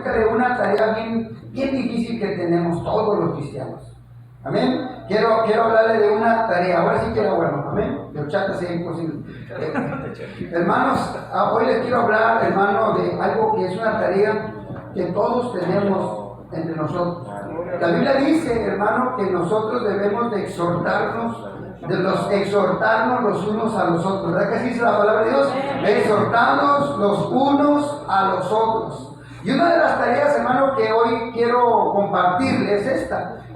acerca de una tarea bien difícil que tenemos todos los cristianos. Amén. Quiero hablarle de una tarea. Ahora sí quiero, bueno, amén. De horchata sí es imposible. Hermanos, hoy les quiero hablar, hermano, de algo que es una tarea que todos tenemos entre nosotros. La Biblia dice, hermano, que nosotros debemos de exhortarnos los unos a los otros. ¿Verdad que así dice la palabra de Dios? De exhortarnos los unos a los otros. Y una de las tareas, hermano, que hoy quiero compartirles es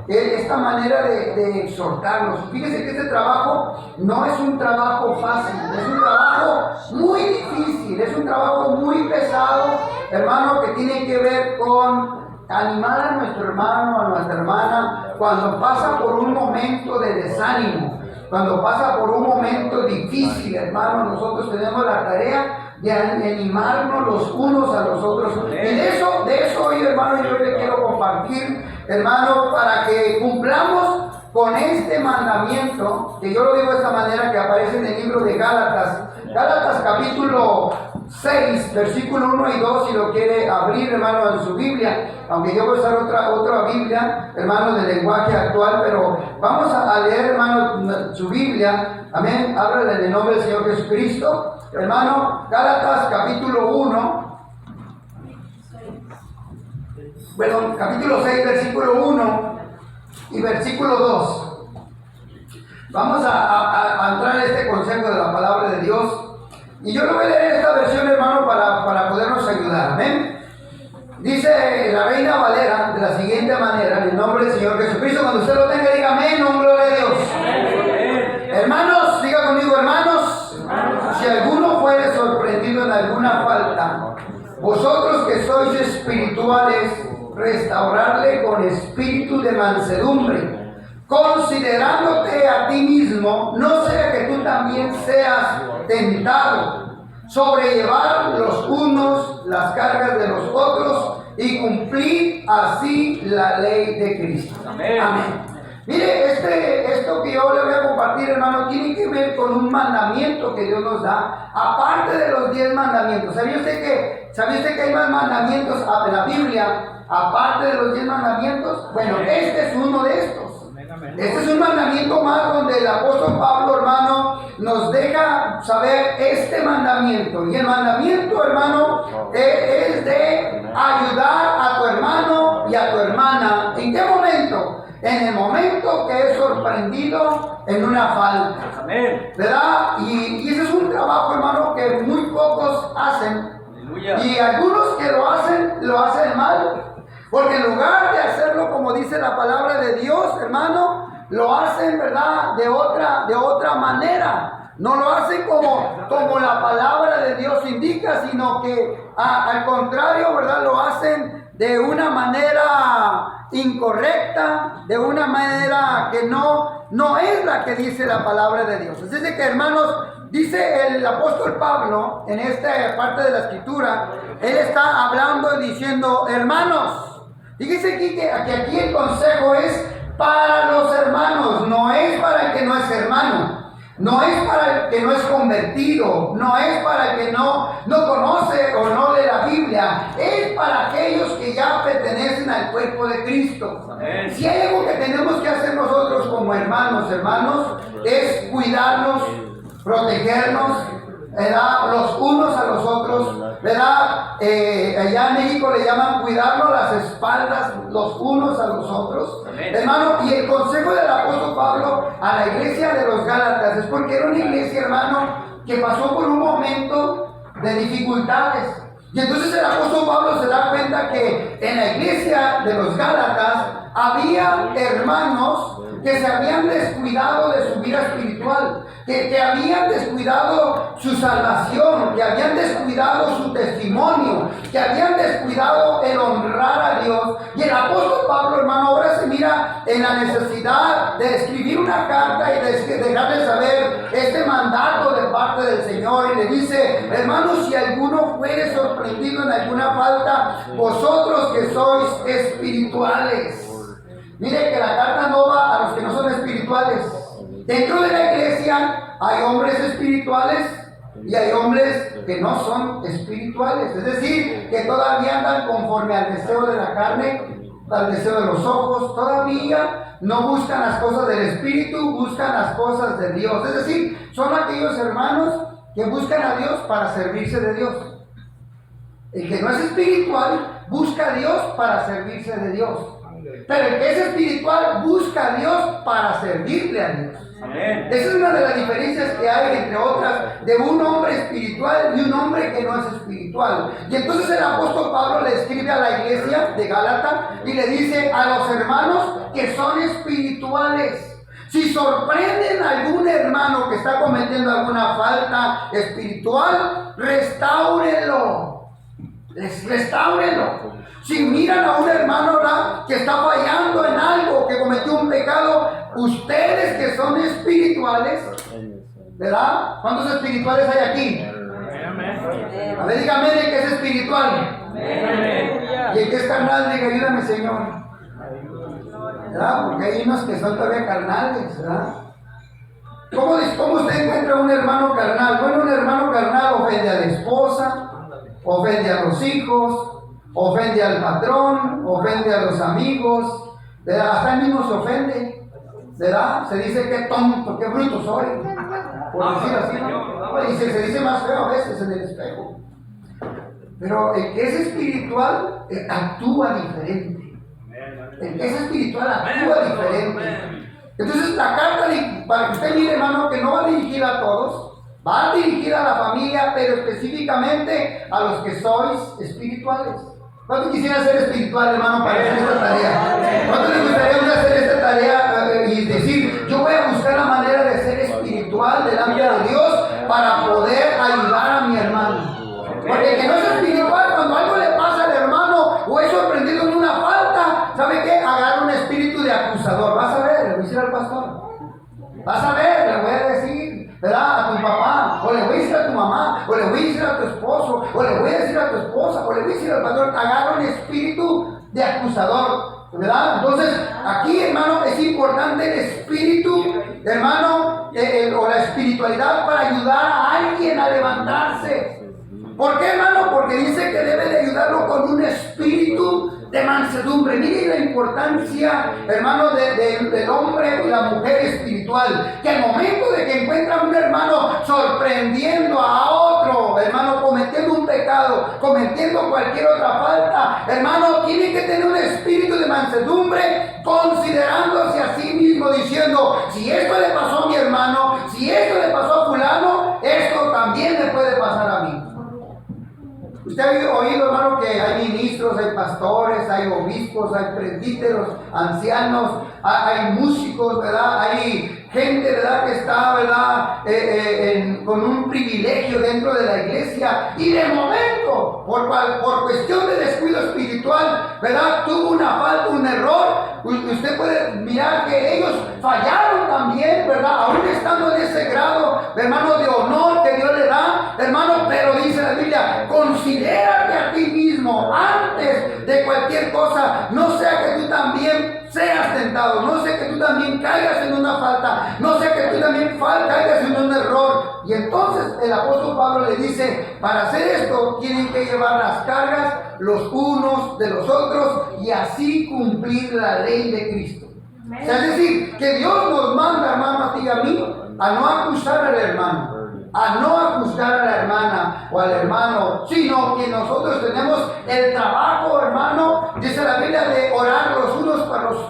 esta manera de exhortarnos. Fíjense que este trabajo no es un trabajo fácil, es un trabajo muy difícil, es un trabajo muy pesado, hermano, que tiene que ver con animar a nuestro hermano, a nuestra hermana, cuando pasa por un momento de desánimo, cuando pasa por un momento difícil, hermano. Nosotros tenemos la tarea de animarnos los unos a los otros. Y de eso hoy, hermano, yo le quiero compartir, hermano, para que cumplamos con este mandamiento, que yo lo digo de esta manera, que aparece en el libro de Gálatas. Gálatas capítulo 6, versículo 1 y 2, si lo quiere abrir, hermano, en su Biblia, aunque yo voy a usar otra Biblia, hermano, del lenguaje actual, pero vamos a leer, hermano, su Biblia, amén, ábrala en el nombre del Señor Jesucristo, hermano. Gálatas capítulo 1, perdón, capítulo 6, versículo 1 y versículo 2. Vamos a entrar en este consejo de la palabra de Dios. Y yo le voy a leer esta versión, hermano, para podernos ayudar. Amén. Dice la Reina Valera de la siguiente manera, en el nombre del Señor Jesucristo. Cuando usted lo tenga, diga amén, en gloria a Dios. Amén. Hermanos, diga conmigo, hermanos, si alguno fuere sorprendido en alguna falta, vosotros que sois espirituales, restaurarle con espíritu de mansedumbre, considerándote a ti mismo, no sea que tú también seas tentado, sobrellevar los unos las cargas de los otros y cumplir así la ley de Cristo. Amén. Amén. Mire, esto que yo le voy a compartir, hermano, tiene que ver con un mandamiento que Dios nos da, aparte de los 10 mandamientos. ¿Sabía usted que hay más mandamientos en la Biblia, aparte de los 10 mandamientos? Bueno, este es uno de estos. Este es un mandamiento más donde el apóstol Pablo, hermano, nos deja saber este mandamiento. Y el mandamiento, hermano, es de ayudar a tu hermano y a tu hermana. ¿En qué momento? En el momento que es sorprendido en una falta. Amén. ¿Verdad? Y ese es un trabajo, hermano, que muy pocos hacen. Aleluya. Y algunos que lo hacen mal. Porque en lugar de hacerlo como dice la palabra de Dios, hermano, lo hacen, ¿verdad?, de otra manera. No lo hacen como la palabra de Dios indica, sino que al contrario, ¿verdad?, lo hacen de una manera incorrecta, de una manera que no es la que dice la palabra de Dios. Así es que, hermanos, dice el apóstol Pablo en esta parte de la escritura, él está hablando y diciendo, hermanos, fíjese que aquí el consejo es para los hermanos, no es para el que no es hermano, no es para el que no es convertido, no es para el que no conoce o no lee la Biblia, es para aquellos que ya pertenecen al cuerpo de Cristo. Amén. Si hay algo que tenemos que hacer nosotros como hermanos, es cuidarnos, protegernos, ¿verdad?, los unos a los otros, ¿verdad? Allá en México le llaman cuidarnos las espaldas los unos a los otros. Amén. Hermano, y el consejo del apóstol Pablo a la iglesia de los Gálatas es porque era una iglesia, hermano, que pasó por un momento de dificultades. Y entonces el apóstol Pablo se da cuenta que en la iglesia de los Gálatas había hermanos que se habían descuidado de su vida espiritual, que habían descuidado su salvación, que habían descuidado su testimonio, que habían descuidado el honrar a Dios. Y el apóstol Pablo, hermano, ahora se mira en la necesidad de escribir una carta y de dejarles saber este mandato de parte del Señor. Y le dice, hermanos, si alguno fuere sorprendido en alguna falta, vosotros que sois espirituales. Mire que la carta no va a los que no son espirituales. Dentro de la iglesia hay hombres espirituales Y hay hombres que no son espirituales, es decir, que todavía andan conforme al deseo de la carne, al deseo de los ojos, todavía no buscan las cosas del Espíritu, buscan las cosas de Dios. Es decir, son aquellos hermanos que buscan a Dios para servirse de Dios. El que no es espiritual busca a Dios para servirse de Dios. Pero el que es espiritual busca a Dios para servirle a Dios. Amén. Esa es una de las diferencias que hay, entre otras, de un hombre espiritual y un hombre que no es espiritual. Y entonces el apóstol Pablo le escribe a la iglesia de Gálata y le dice a los hermanos que son espirituales: si sorprenden a algún hermano que está cometiendo alguna falta espiritual, restáurenlo. Restáurenlo. Si miran a un hermano, ¿verdad?, que está fallando en algo, que cometió un pecado, ustedes que son espirituales, ¿verdad? ¿Cuántos espirituales hay aquí? A ver, dígame el que es espiritual. Y el que es carnal, diga: ayúdame, Señor. ¿Verdad? Porque hay unos que son todavía carnales, ¿verdad? ¿Cómo usted encuentra un hermano carnal? Bueno, un hermano carnal ofende a la esposa, ofende a los hijos, ofende al patrón, ofende a los amigos, ¿verdad? Hasta él mismo se ofende, ¿verdad? Se dice: qué tonto, qué bruto soy, por decir así, ¿no? Y se dice más feo a veces en el espejo. Pero el que es espiritual actúa diferente. El que es espiritual actúa diferente. Entonces la carta, para que usted mire, hermano, que no va dirigida a todos, va dirigida a la familia, pero específicamente a los que sois espirituales. ¿Cuánto quisiera ser espiritual, hermano, para hacer esta tarea? ¿Cuánto le gustaría hacer esta tarea y decir: yo voy a buscar la manera de ser espiritual delante de Dios para poder ayudar a mi hermano? Porque el que no es espiritual, cuando algo le pasa al hermano o es sorprendido en una falta, ¿sabe qué? Agarra un espíritu de acusador. Vas a ver, le voy a decir al pastor. Vas a ver, le voy a decir, ¿verdad?, a tu papá, o le voy a decir a tu mamá, o le voy a decir a tu esposo, o le voy a decir a tu esposa, o le voy a decir al pastor. Agarra un espíritu de acusador, ¿verdad? Entonces, aquí, hermano, es importante el espíritu, hermano, o la espiritualidad para ayudar a alguien a levantarse. ¿Por qué, hermano? Porque dice que debe de ayudarlo con un espíritu de mansedumbre. Miren la importancia, hermano, del hombre y la mujer espiritual. Que al momento de que encuentra un hermano sorprendiendo a otro, hermano, cometiendo un pecado, cometiendo cualquier otra falta, hermano, tiene que tener un espíritu de mansedumbre, considerándose a sí mismo, diciendo: si esto le pasó a mi hermano, si esto le pasó a fulano, esto también me puede pasar a mí. Usted ha oído, hermano, que hay ministros, hay pastores, hay obispos, hay presbíteros, ancianos, hay músicos, ¿verdad? Hay gente, ¿verdad?, que está, ¿verdad?, con un privilegio dentro de la iglesia, y de momento, por cuestión de descuido espiritual, ¿verdad?, tuvo una falta, un error. Usted puede mirar que ellos fallaron también, ¿verdad?, aún estando en ese grado, hermano, de honor que Dios le da, hermano. Pero dice la Biblia: considérate a ti mismo antes de cualquier cosa, no sea que tú también seas tentado, no sea que tú también caigas en una falta, no sea que tú también caigas en un error. Y entonces el apóstol Pablo le dice: para hacer esto tienen que llevar las cargas los unos de los otros y así cumplir la ley de Cristo. O sea, es decir, que Dios nos manda, hermano, a ti y a mí, a no acusar al hermano, a no juzgar a la hermana o al hermano, sino que nosotros tenemos el trabajo, hermano, dice la Biblia, de orar los unos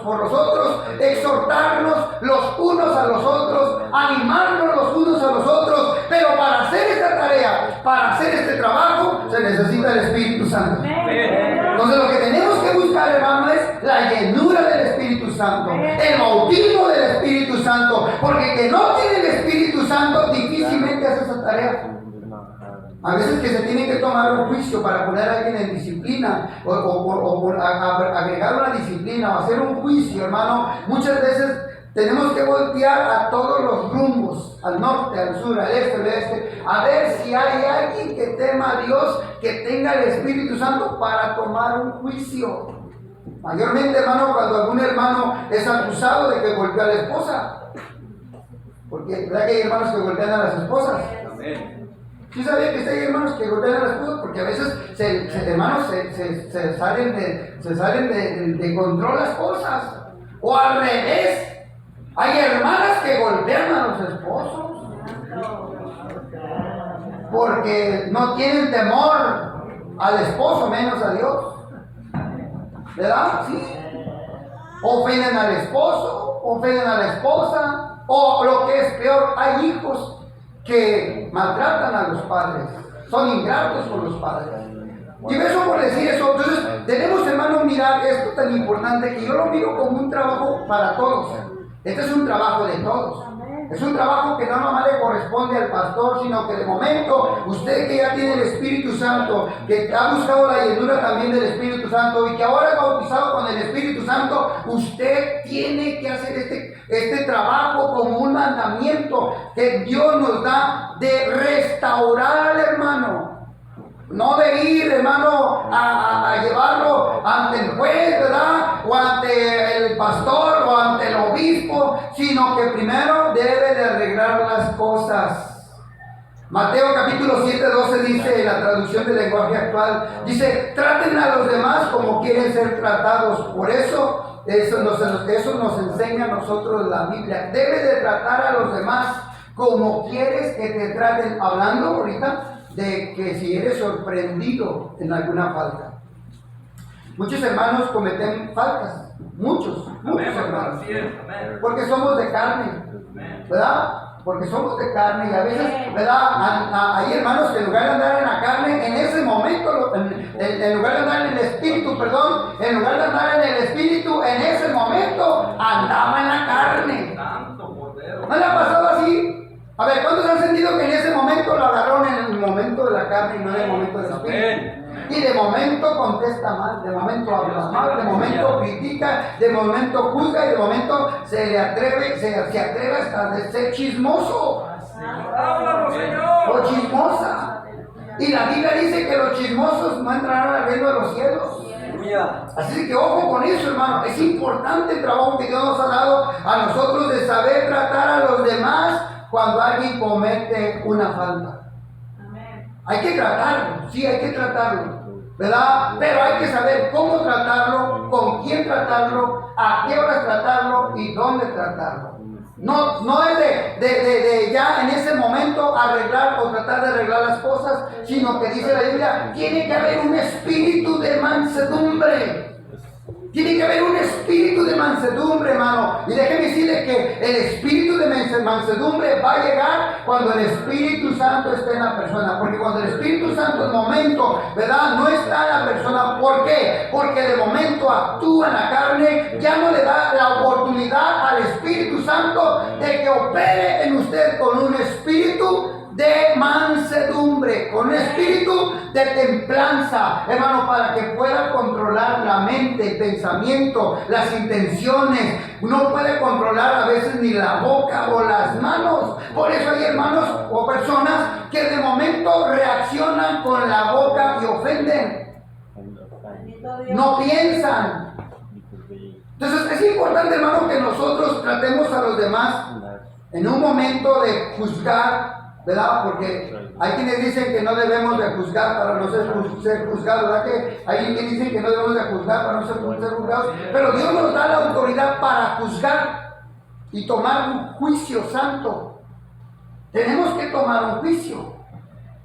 por los otros, exhortarnos los unos a los otros, animarnos los unos a los otros. Pero para hacer esta tarea, para hacer este trabajo, se necesita el Espíritu Santo. Entonces lo que tenemos que buscar, hermano, es la llenura del Espíritu Santo, el bautismo del Espíritu Santo, porque el que no tiene el Espíritu Santo difícilmente hace esa tarea. A veces que se tiene que tomar un juicio para poner a alguien en disciplina o agregar una disciplina o hacer un juicio, hermano. Muchas veces tenemos que voltear a todos los rumbos, al norte, al sur, al este, al oeste, a ver si hay alguien que tema a Dios, que tenga el Espíritu Santo para tomar un juicio. Mayormente, hermano, cuando algún hermano es acusado de que golpeó a la esposa, porque ¿verdad que hay hermanos que golpean a las esposas? Amén. ¿Sí sabía que hay hermanos que golpean a las esposas? Porque a veces, hermanos, se salen de control las cosas. O al revés, hay hermanas que golpean a los esposos porque no tienen temor al esposo, menos a Dios. ¿Verdad? Sí. Ofenden al esposo, ofenden a la esposa, o lo que es peor, hay hijos que maltratan a los padres, son ingratos con los padres. Y eso por decir eso, entonces debemos, hermanos, mirar esto tan importante que yo lo miro como un trabajo para todos. Este es un trabajo de todos. Es un trabajo que no nomás le corresponde al pastor, sino que de momento, usted que ya tiene el Espíritu Santo, que ha buscado la llenura también del Espíritu Santo y que ahora es bautizado con el Espíritu Santo, usted tiene que hacer este trabajo como un mandamiento que Dios nos da de restaurar al hermano. No de ir, hermano, a llevarlo ante el juez, ¿verdad? O ante el pastor o ante el obispo, sino que primero debe de arreglar las cosas. Mateo capítulo 7:12 dice, en la traducción del lenguaje actual, dice, traten a los demás como quieren ser tratados. Por eso nos enseña a nosotros la Biblia. Debe de tratar a los demás como quieres que te traten. Hablando ahorita de que si eres sorprendido en alguna falta. Muchos hermanos cometen faltas, muchos hermanos, porque somos de carne, ¿verdad? Porque somos de carne y a veces, ¿verdad? Hay hermanos que en lugar de andar en la carne, en ese momento, en lugar de andar en el espíritu, en lugar de andar en el espíritu, en ese momento andaba en la carne. ¿No le ha pasado así? A ver, ¿cuántos han sentido que en ese momento lo agarraron en el momento de la carne y no en el momento del espíritu? Y de momento contesta mal, de momento habla mal, de momento critica, de momento juzga y de momento se atreve hasta de ser chismoso. ¡Háblanos, Señor! O chismosa. Y la Biblia dice que los chismosos no entrarán al reino de los cielos. Así que ojo con eso, hermano. Es importante el trabajo que Dios nos ha dado a nosotros de saber tratar a los demás cuando alguien comete una falta. Hay que tratarlo, sí, hay que tratarlo, ¿verdad? Pero hay que saber cómo tratarlo, con quién tratarlo, a qué horas tratarlo y dónde tratarlo. No es de ya en ese momento arreglar o tratar de arreglar las cosas, sino que dice la Biblia, tiene que haber un espíritu de mansedumbre. Tiene que haber un espíritu de mansedumbre, hermano. Y déjeme decirle que el espíritu de mansedumbre va a llegar cuando el Espíritu Santo esté en la persona. Porque cuando el Espíritu Santo en momento, ¿verdad?, no está en la persona. ¿Por qué? Porque de momento actúa en la carne, ya no le da la oportunidad al Espíritu Santo de que opere en usted con un espíritu de mansedumbre, con un espíritu de templanza, hermano, para que pueda controlar la mente, el pensamiento, las intenciones. No puede controlar a veces ni la boca o las manos. Por eso hay hermanos o personas que de momento reaccionan con la boca y ofenden. No piensan. Entonces es importante, hermano, que nosotros tratemos a los demás en un momento de juzgar, ¿verdad? Porque hay quienes dicen que no debemos de juzgar para no ser juzgados, ¿verdad? Que hay quienes dicen que no debemos de juzgar para no ser juzgados, pero Dios nos da la autoridad para juzgar y tomar un juicio santo. Tenemos que tomar un juicio.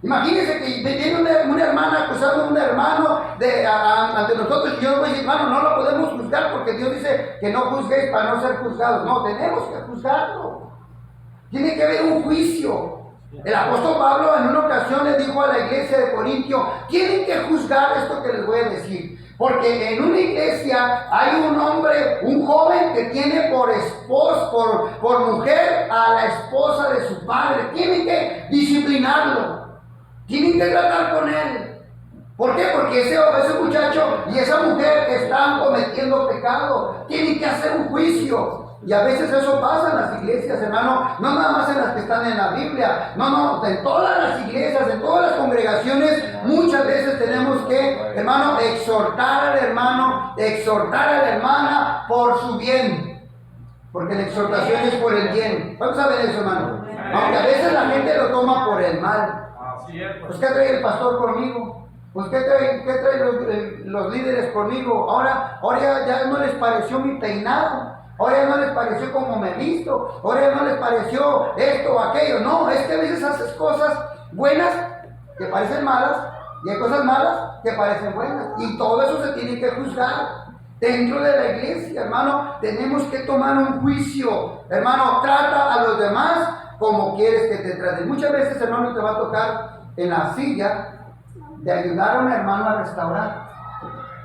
Imagínense que viene una hermana acusando a un hermano ante nosotros y yo le voy a decir, hermano, no lo podemos juzgar porque Dios dice que no juzguéis para no ser juzgados. No, tenemos que juzgarlo. Tiene que haber un juicio. El apóstol Pablo en una ocasión le dijo a la iglesia de Corintio, tienen que juzgar esto que les voy a decir, porque en una iglesia hay un hombre, un joven que tiene por mujer a la esposa de su padre. Tienen que disciplinarlo, tienen que tratar con él. ¿Por qué? Porque ese muchacho y esa mujer están cometiendo pecado. Tienen que hacer un juicio. Y a veces eso pasa en las iglesias, hermano, no nada más en las que están en la Biblia, no, en todas las iglesias, en todas las congregaciones, muchas veces tenemos que, hermano, exhortar al hermano, exhortar a la hermana por su bien, porque la exhortación es por el bien. Vamos a ver eso, hermano, aunque a veces la gente lo toma por el mal. Así es. Pues ¿qué trae el pastor conmigo? Pues ¿qué trae los líderes conmigo? Ahora ya no les pareció mi peinado. Ahora ya no les pareció como me he visto. Ahora ya no les pareció esto o aquello. No, es que a veces haces cosas buenas que parecen malas y hay cosas malas que parecen buenas. Y todo eso se tiene que juzgar. Dentro de la iglesia, hermano, tenemos que tomar un juicio. Hermano, trata a los demás como quieres que te traten. Muchas veces, hermano, te va a tocar en la silla de ayudar a un hermano a restaurar.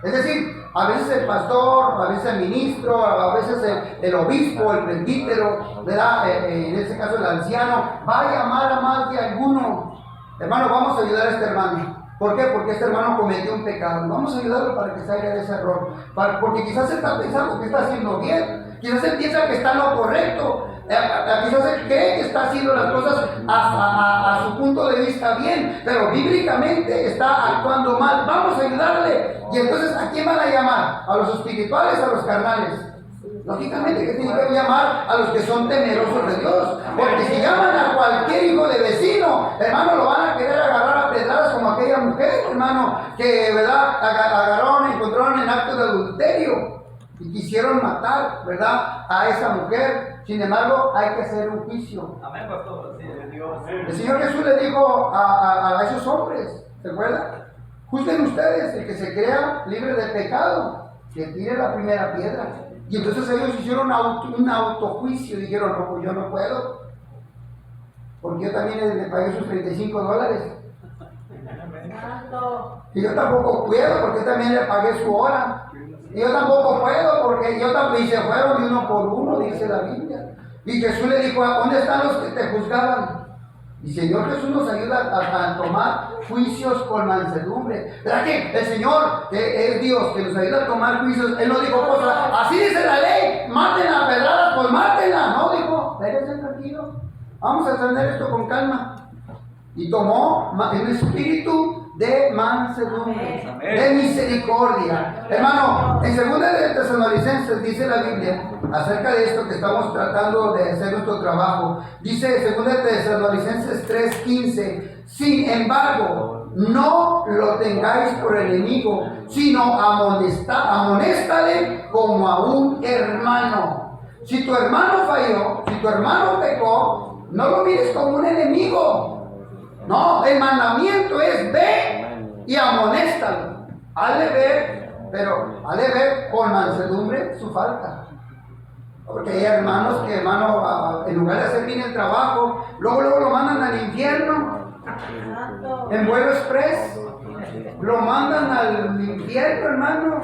Es decir, a veces el pastor, a veces el ministro, a veces el obispo, el presbítero, ¿verdad? En este caso el anciano, va a llamar a más de alguno. Hermano, vamos a ayudar a este hermano. ¿Por qué? Porque este hermano cometió un pecado. Vamos a ayudarlo para que salga de ese error. Porque quizás está pensando que está haciendo bien. Quizás él piensa que está en lo correcto. Quizás él cree que está haciendo las cosas a su punto de vista bien. Pero bíblicamente está actuando mal. Vamos a ayudarle. Y entonces, ¿a quién van a llamar? ¿A los espirituales o a los carnales? Lógicamente que tienen que llamar a los que son temerosos de Dios. Porque si llaman a cualquier hijo de vecino, hermano, lo van a querer agarrar a pedradas como aquella mujer, hermano, que, ¿verdad?, encontraron en acto de adulterio y quisieron matar, ¿verdad?, a esa mujer. Sin embargo, hay que hacer un juicio. Amén, pastor. Sí, Dios. El Señor Jesús le dijo a esos hombres, ¿se acuerdan? Juzguen ustedes, el que se crea libre de pecado, que tire la primera piedra. Y entonces ellos hicieron un autojuicio y dijeron, no, pues yo no puedo. Porque yo también le pagué sus $35. Y yo tampoco puedo porque también le pagué su hora. Y yo tampoco puedo porque yo también, y se fueron de uno por uno, dice la Biblia. Y Jesús le dijo, ¿dónde están los que te juzgaban? Y Señor Jesús nos ayuda a tomar juicios con mansedumbre. ¿Verdad que el Señor es Dios que nos ayuda a tomar juicios? Él no dijo cosas, así dice la ley, maten a pedradas, pues mátenla. No, dijo, déjense tranquilo, vamos a atender esto con calma. Y tomó un espíritu de mansedumbre, de misericordia. Hermano, en 2 de Tesalonicenses dice la Biblia acerca de esto que estamos tratando de hacer nuestro trabajo. Dice 2 de Tesalonicenses 3:15: sin embargo, no lo tengáis por enemigo, sino amonéstale como a un hermano. Si tu hermano falló, si tu hermano pecó, no lo mires como un enemigo. No, el mandamiento es ve y amonéstalo. Hazle ver con mansedumbre su falta. Porque hay hermanos que, hermano, en lugar de hacer bien el trabajo, luego lo mandan al infierno. En vuelo express, lo mandan al infierno, hermano.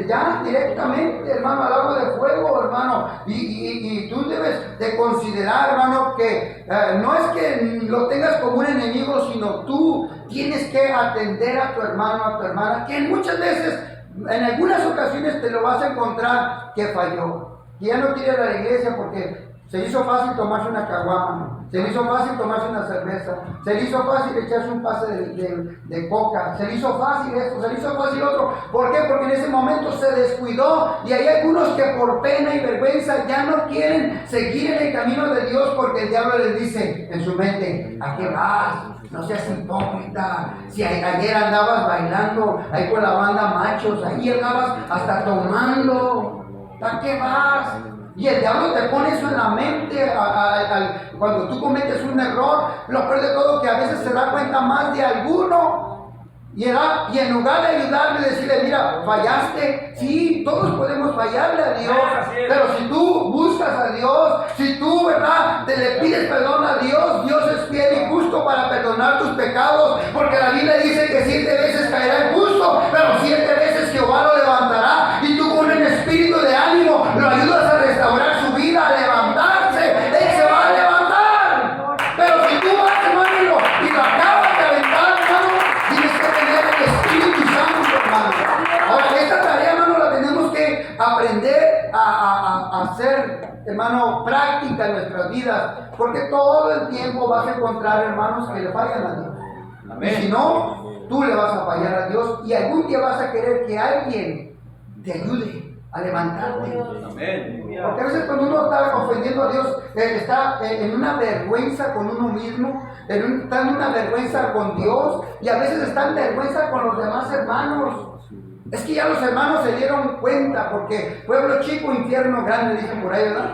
Ya directamente, hermano, al lago de fuego, hermano. Y tú debes de considerar, hermano, que no es que lo tengas como un enemigo, sino tú tienes que atender a tu hermano, a tu hermana, que muchas veces, en algunas ocasiones te lo vas a encontrar que falló, que ya no quiere ir a la iglesia porque se le hizo fácil tomarse una caguama, se le hizo fácil tomarse una cerveza, se le hizo fácil echarse un pase de coca, se le hizo fácil esto, se le hizo fácil otro. ¿Por qué? Porque en ese momento se descuidó y hay algunos que por pena y vergüenza ya no quieren seguir en el camino de Dios porque el diablo les dice en su mente: ¿a qué vas? No seas hipócrita. Si ayer andabas bailando ahí con la banda Machos, ahí andabas hasta tomando, ¿a qué vas? Y el diablo te pone eso en la mente cuando tú cometes un error. Lo peor de todo, que a veces se da cuenta más de alguno. Y en lugar de ayudarle, decirle: mira, fallaste. Sí, todos podemos fallarle a Dios. Pero si tú buscas a Dios, si tú, ¿verdad?, te le pides perdón a Dios, Dios es fiel y justo para perdonar tus pecados. Porque la Biblia dice que 7 veces caerá el justo, pero 7 veces Jehová lo levantará. Y tú con un espíritu de ánimo lo ayudas a restaurar su vida, a levantarse. Él se va a levantar. Pero si tú vas, hermano, y lo acabas de aventar, hermano, tienes que tener el Espíritu Santo, hermano. Ahora, esta tarea, hermano, la tenemos que aprender a hacer, hermano, práctica en nuestras vidas. Porque todo el tiempo vas a encontrar hermanos que le fallan a Dios. Amén. Y si no, tú le vas a fallar a Dios y algún día vas a querer que alguien te ayude. a levantarte. Amén. Porque a veces cuando uno está ofendiendo a Dios, está en una vergüenza con uno mismo, está en una vergüenza con Dios, y a veces está en vergüenza con los demás hermanos. Es que ya los hermanos se dieron cuenta, porque pueblo chico, infierno grande, dicen por ahí, ¿verdad?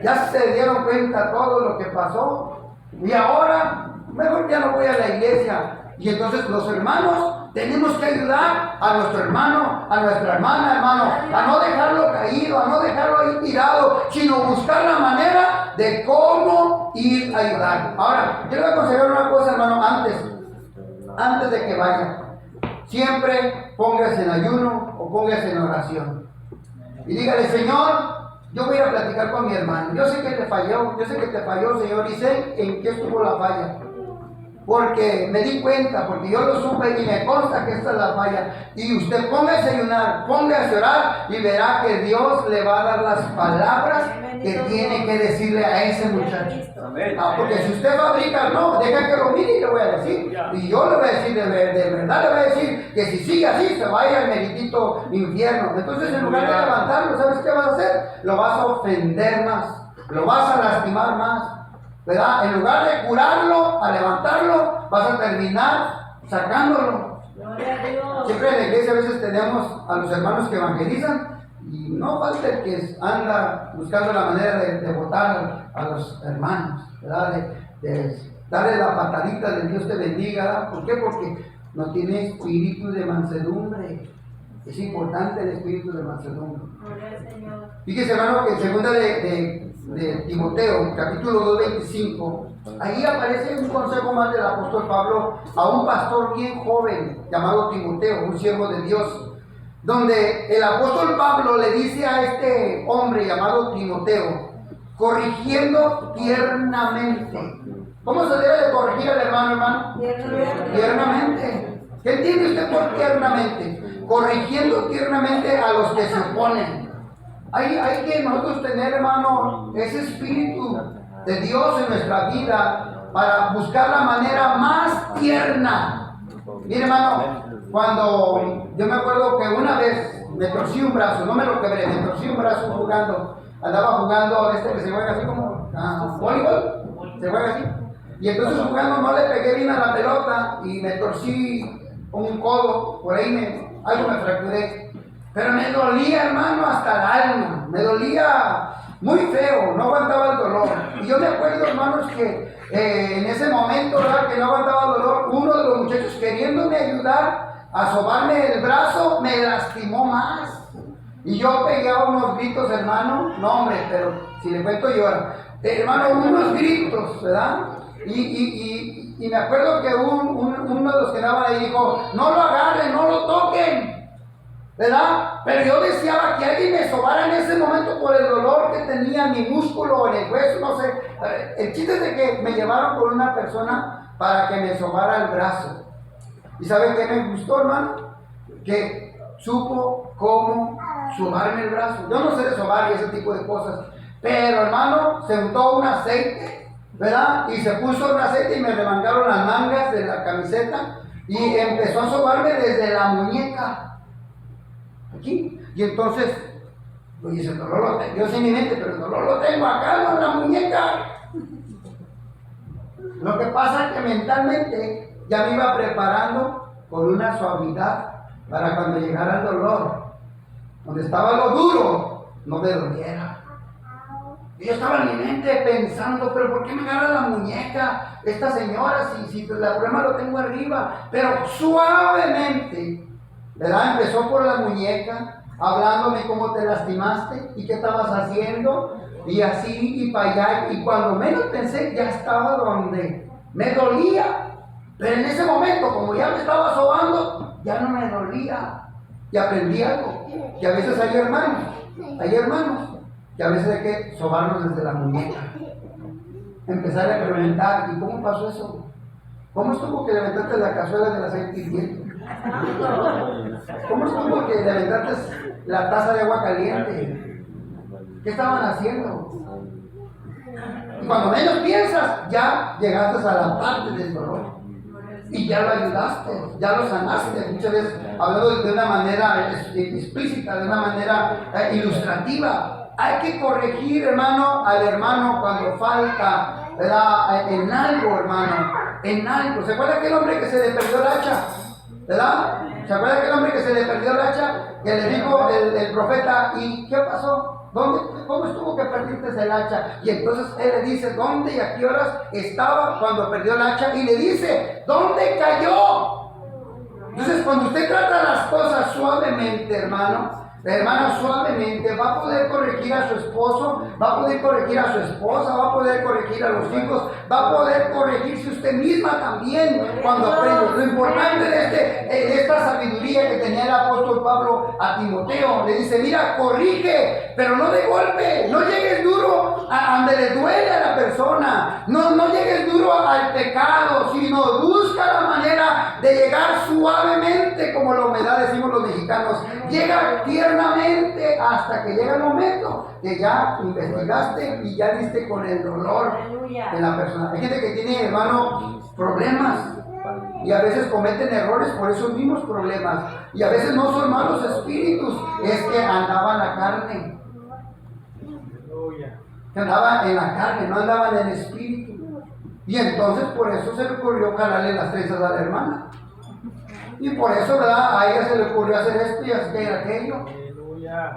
Ya se dieron cuenta todo lo que pasó, y ahora mejor ya no voy a la iglesia. Y entonces los hermanos tenemos que ayudar a nuestro hermano, a nuestra hermana, hermano, a no dejarlo caído, a no dejarlo ahí tirado, sino buscar la manera de cómo ir a ayudar. Ahora, yo le voy a aconsejar una cosa, hermano, antes de que vaya. Siempre póngase en ayuno o póngase en oración. Y dígale, Señor, yo voy a ir a platicar con mi hermano. Yo sé que te falló, Señor, y sé en qué estuvo la falla. Porque me di cuenta, porque yo lo supe y me consta que esta es la falla. Y usted póngase a ayunar, póngase a orar y verá que Dios le va a dar las palabras que tiene que decirle a ese muchacho. Porque si usted fabrica, no, deja que lo mire y le voy a decir. Y yo le voy a decir, de verdad le voy a decir que si sigue así se va a ir al meritito infierno. Entonces en lugar de levantarlo, ¿sabes qué vas a hacer? Lo vas a ofender más, lo vas a lastimar más. ¿Verdad? En lugar de curarlo, a levantarlo, vas a terminar sacándolo. Siempre en la iglesia a veces tenemos a los hermanos que evangelizan y no falta el que anda buscando la manera de botar a los hermanos, ¿verdad? De darle la patadita de Dios te bendiga, ¿verdad? ¿Por qué? Porque no tiene espíritu de mansedumbre. Es importante el espíritu de mansedumbre. Fíjese, hermano, que en segunda de Timoteo, capítulo 2:25, ahí aparece un consejo más del apóstol Pablo a un pastor bien joven llamado Timoteo, un siervo de Dios, donde el apóstol Pablo le dice a este hombre llamado Timoteo, corrigiendo tiernamente. ¿Cómo se debe de corregir al hermano? Tiernamente. ¿Qué entiende usted por tiernamente? Corrigiendo tiernamente a los que se oponen. Hay que nosotros tener, hermano, ese espíritu de Dios en nuestra vida para buscar la manera más tierna. Mire, hermano, cuando yo me acuerdo que una vez me torcí un brazo, no me lo quebré, me torcí un brazo jugando, andaba jugando que se juega así como voleibol, se juega así. Y entonces jugando no le pegué bien a la pelota y me torcí un codo, por ahí algo me fracturé. Pero me dolía, hermano, hasta el alma. Me dolía muy feo, no aguantaba el dolor. Y yo me acuerdo, hermanos, que en ese momento, ¿verdad?, que no aguantaba el dolor, uno de los muchachos queriéndome ayudar a sobarme el brazo, me lastimó más. Y yo pegaba unos gritos, hermano. No, hombre, pero si le cuento llora. Hermano, unos gritos, ¿verdad? Y me acuerdo que uno de los que andaban ahí dijo, no lo agarren, no lo toquen, ¿verdad? Pero yo deseaba que alguien me sobara en ese momento por el dolor que tenía en mi músculo o en el hueso, no sé. El chiste es de que me llevaron con una persona para que me sobara el brazo. ¿Y saben qué me gustó, hermano? Que supo cómo sobarme el brazo. Yo no sé de sobar y ese tipo de cosas, pero, hermano, se untó un aceite, ¿verdad? Y se puso un aceite y me remangaron las mangas de la camiseta y empezó a sobarme desde la muñeca. Aquí. Y entonces, oye, el dolor lo tengo, yo sé en mi mente, pero el dolor lo tengo acá, no en la muñeca. Lo que pasa es que mentalmente ya me iba preparando con una suavidad para cuando llegara el dolor, donde estaba lo duro, no me doliera. Y yo estaba en mi mente pensando, pero ¿por qué me agarra la muñeca esta señora si el problema lo tengo arriba? Pero suavemente, ¿verdad? Empezó por la muñeca, hablándome cómo te lastimaste y qué estabas haciendo, y así y para allá. Y cuando menos pensé, ya estaba donde me dolía. Pero en ese momento, como ya me estaba sobando, ya no me dolía. Y aprendí algo, que a veces hay hermanos, que a veces hay que sobarnos desde la muñeca. Empezar a preguntar, ¿y cómo pasó eso? ¿Cómo estuvo que levantaste la cazuela del aceite hirviendo? ¿Cómo estuvo que levantaste la taza de agua caliente? ¿Qué estaban haciendo? Y cuando menos piensas, ya llegaste a la parte del dolor. y ya lo ayudaste, ya lo sanaste. Muchas veces hablando de una manera explícita, de una manera ilustrativa. Hay que corregir, hermano, al hermano cuando falta, ¿verdad? En algo, hermano, en algo. ¿Se acuerda aquel hombre que se le perdió el hacha? ¿Verdad? ¿Se acuerda aquel hombre que se le perdió el hacha? Que le dijo el profeta, ¿y qué pasó? ¿Cómo estuvo que perdiste el hacha? Y entonces él le dice, ¿dónde y a qué horas estaba cuando perdió el hacha? Y le dice, ¿dónde cayó? Entonces, cuando usted trata las cosas suavemente, hermano, suavemente, va a poder corregir a su esposo, va a poder corregir a su esposa, va a poder corregir a los hijos, va a poder corregirse usted misma también cuando aprende. Lo importante de esta sabiduría que tenía el apóstol Pablo a Timoteo, le dice, mira, corrige, pero no de golpe, no llegues duro a donde le duele a la persona, no llegues duro al pecado, sino busca la manera de llegar suavemente, como la humedad decimos los mexicanos, llega tiernamente hasta que llega el momento que ya investigaste y ya diste con el dolor de la persona. Hay gente que tiene, hermano, problemas y a veces cometen errores por esos mismos problemas, y a veces no son malos espíritus, es que andaban la carne, que andaban en la carne, no andaban en el espíritu, y entonces por eso se le ocurrió jalarle las trenzas a la hermana, y por eso, ¿verdad?, a ella se le ocurrió hacer esto y hacer aquello.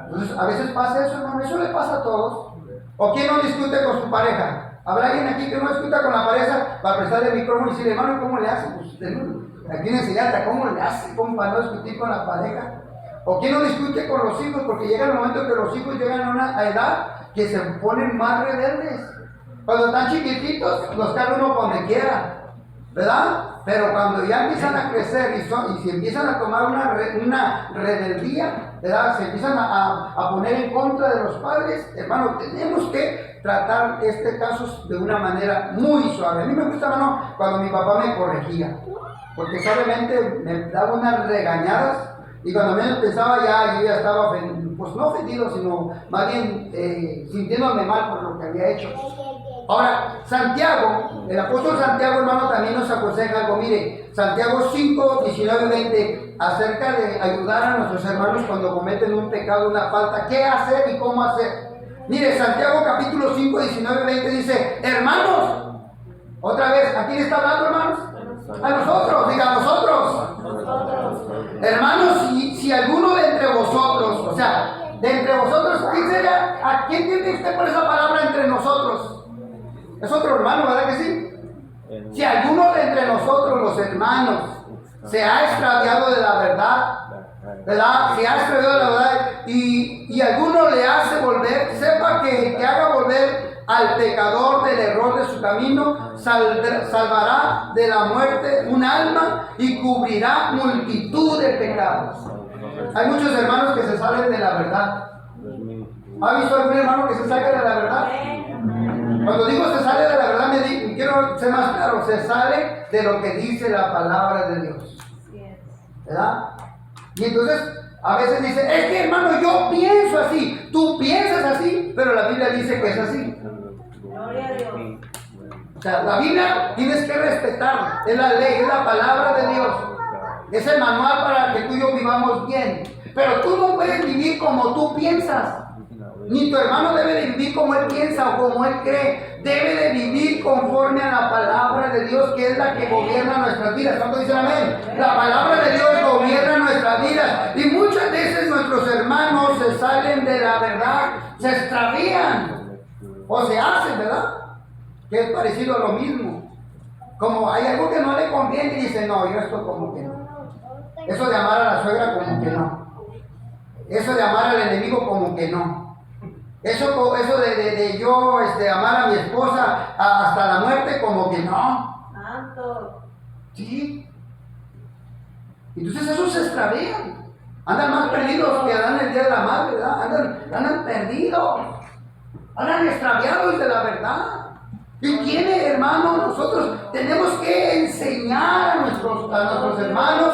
Entonces a veces pasa eso, hermano, eso le pasa a todos. ¿O quién no discute con su pareja? ¿Habrá alguien aquí que no discuta con la pareja para prestarle el micrófono y decirle, hermano, ¿cómo le hace? Pues aquí en enseñanza, ¿cómo le hace? ¿Cómo para no discutir con la pareja? ¿O quién no discute con los hijos? Porque llega el momento que los hijos llegan a una edad que se ponen más rebeldes. Cuando están chiquititos, los cargan uno por donde quiera, ¿verdad? Pero cuando ya empiezan a crecer y se empiezan a tomar una rebeldía, ¿verdad?, se empiezan a poner en contra de los padres, hermano, tenemos que tratar este caso de una manera muy suave. A mí me gusta, hermano, cuando mi papá me corregía, porque suavemente me daba unas regañadas, y cuando menos pensaba yo ya estaba pues no ofendido, sino más bien sintiéndome mal por lo que había hecho. Ahora, Santiago, el apóstol Santiago, hermano, también nos aconseja algo. Mire, Santiago 5, 19, 20, acerca de ayudar a nuestros hermanos cuando cometen un pecado, una falta, qué hacer y cómo hacer. Mire, Santiago capítulo 5, 19, 20 dice, hermanos, otra vez, ¿a quién está hablando, hermanos? A nosotros, diga, a nosotros. Hermanos, si alguno de entre vosotros, o sea, de entre vosotros, ¿a quién tiene usted por esa palabra entre nosotros? Es otro hermano, ¿verdad que sí? Si alguno de entre nosotros, los hermanos, se ha extraviado de la verdad, ¿verdad? Se ha extraviado de la verdad y alguno le hace volver, sepa que el que haga volver al pecador del error de su camino, salvará de la muerte un alma y cubrirá multitud de pecados. Hay muchos hermanos que se salen de la verdad. ¿Ha visto algún hermano que se salga de la verdad? Cuando digo se sale de la verdad, quiero ser más claro, se sale de lo que dice la palabra de Dios, ¿verdad? Y entonces a veces dice, es que, hermano, yo pienso así, tú piensas así, pero la Biblia dice que es así. Gloria a Dios. O sea, la Biblia tienes que respetar, es la ley, es la palabra de Dios, es el manual para que tú y yo vivamos bien, pero tú no puedes vivir como tú piensas. Ni tu hermano debe de vivir como él piensa o como él cree. Debe de vivir conforme a la palabra de Dios, que es la que gobierna nuestras vidas. ¿Cuántos dicen amén? La palabra de Dios gobierna nuestras vidas. Y muchas veces nuestros hermanos se salen de la verdad, se extravían o se hacen, ¿verdad? Que es parecido a lo mismo. Como hay algo que no le conviene y dice, no, yo esto como que no. Eso de amar a la suegra como que no. Eso de amar al enemigo como que no. Eso de yo amar a mi esposa hasta la muerte, como que no. Santo. Sí. Entonces esos se extravían. Andan más perdidos que andan el día de la madre, ¿verdad? Andan perdidos. Andan extraviados de la verdad. ¿Y quiénes, hermanos? Nosotros tenemos que enseñar a nuestros hermanos,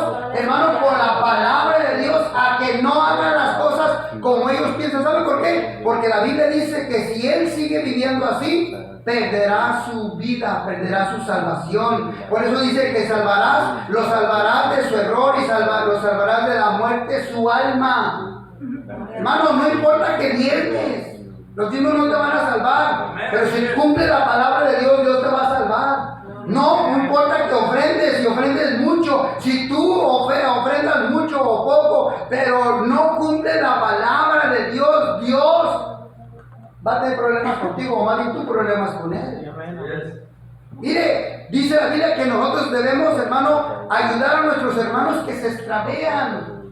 por la palabra de Dios, a que no hagan las cosas como ellos piensan. ¿Saben por qué? Porque la Biblia dice que si él sigue viviendo así, perderá su vida, perderá su salvación. Por eso dice que lo salvarás de su error y lo salvarás de la muerte su alma. Hermano, no importa que diezmes, los diezmos no te van a salvar, pero si cumple la palabra de Dios, Dios te va a salvar. No importa que ofrendes, y ofrendes mucho, si tú ofrendas mucho o poco, pero no cumple la palabra de Dios, Dios va a tener problemas contigo, o más bien tú problemas con él. Mire, dice la Biblia que nosotros debemos, hermano, ayudar a nuestros hermanos que se extravean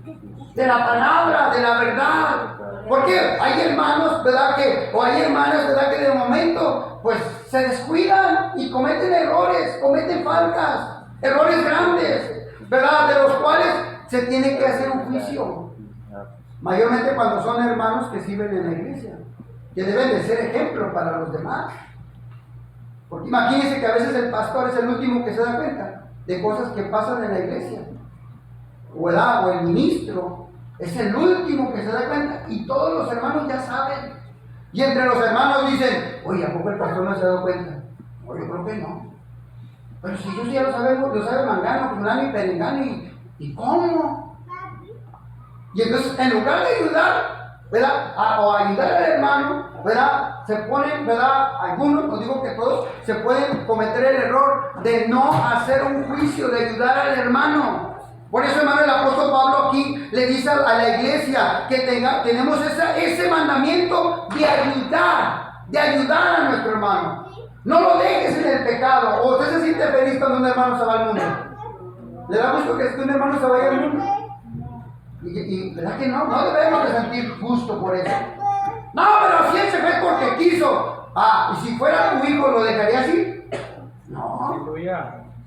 de la palabra, de la verdad. Porque hay hermanos, ¿verdad? O hay hermanas, ¿verdad? Que de momento, pues, se descuidan y cometen errores, cometen faltas, errores grandes, ¿verdad? De los cuales se tiene que hacer un juicio. Mayormente cuando son hermanos que sirven en la iglesia, que deben de ser ejemplo para los demás. Porque imagínense que a veces el pastor es el último que se da cuenta de cosas que pasan en la iglesia. O el ministro es el último que se da cuenta y todos los hermanos ya saben. Y entre los hermanos dicen, oye, ¿a poco el pastor no se ha dado cuenta? No, yo creo que no. Pero si ellos ya lo sabemos, lo sabe Mangano, Fulano y Perengano, ¿y cómo? Y entonces, en lugar de ayudar, ¿verdad? O ayudar al hermano, ¿verdad? Se ponen, ¿verdad? Algunos, no digo que todos, se pueden cometer el error de no hacer un juicio, de ayudar al hermano. Por eso, hermano, el apóstol Pablo aquí le dice a la iglesia que tenemos ese mandamiento de ayudar a nuestro hermano. No lo dejes en el pecado. ¿O usted se siente feliz cuando un hermano se va al mundo? ¿Le da gusto que un hermano se vaya al mundo? Y ¿verdad que no? No debemos de sentir gusto por eso. No, pero si él se fue porque quiso. Y si fuera tu hijo, ¿lo dejaría así? No.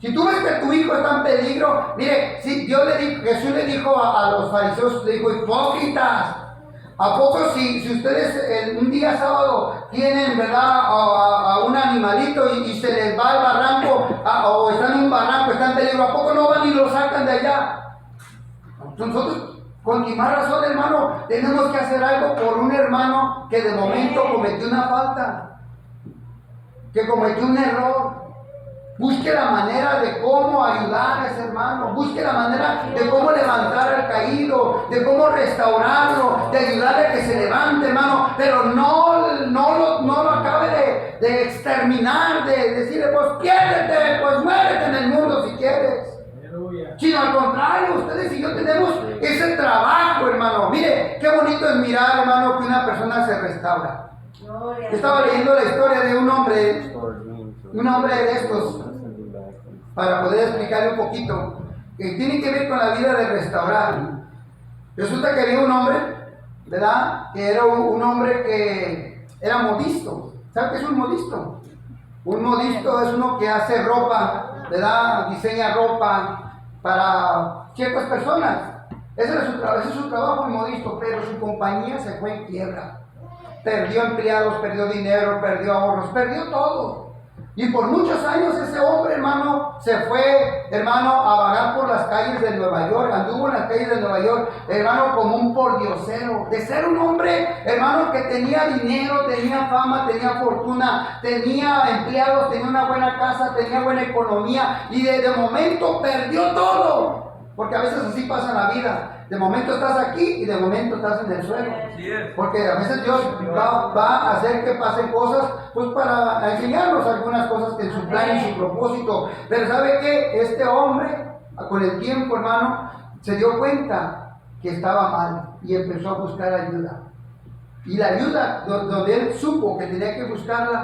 Si tú ves que tu hijo está en peligro, mire, si Jesús le dijo a los fariseos, le dijo, hipócritas, ¿a poco si ustedes un día sábado tienen, ¿verdad?, a un animalito y se les va al barranco, o están en un barranco, están en peligro, ¿a poco no van y lo sacan de allá? Nosotros, con ni más razón, hermano, tenemos que hacer algo por un hermano que de momento cometió una falta, que cometió un error. Busque la manera de cómo ayudar a ese hermano. Busque la manera de cómo levantar al caído, de cómo restaurarlo, de ayudarle a que se levante, hermano. Pero no lo acabe de exterminar, de decirle, pues piérdete, pues muérete en el mundo si quieres. Sino al contrario, ustedes y yo tenemos ese trabajo, hermano. Mire, qué bonito es mirar, hermano, que una persona se restaura. Yo estaba leyendo la historia de un hombre de estos, para poder explicarle un poquito, que tiene que ver con la vida de restaurar. Resulta que había un hombre, ¿verdad?, que era un hombre que era modisto. ¿Sabe qué es un modisto? Un modisto es uno que hace ropa, ¿verdad?, diseña ropa para ciertas personas. Ese es su trabajo, el modisto, pero su compañía se fue en quiebra. Perdió empleados, perdió dinero, perdió ahorros, perdió todo. Y por muchos años ese hombre, hermano, se fue, hermano, a vagar por las calles de Nueva York. Anduvo en las calles de Nueva York, hermano, como un pordiosero. De ser un hombre, hermano, que tenía dinero, tenía fama, tenía fortuna, tenía empleados, tenía una buena casa, tenía buena economía. Y de momento perdió todo. Porque a veces así pasa en la vida. De momento estás aquí y de momento estás en el suelo. Porque a veces Dios va a hacer que pasen cosas, pues para enseñarnos algunas cosas que en su plan y su propósito. Pero ¿sabe qué? Este hombre, con el tiempo, hermano, se dio cuenta que estaba mal y empezó a buscar ayuda. Y la ayuda, donde él supo que tenía que buscarla,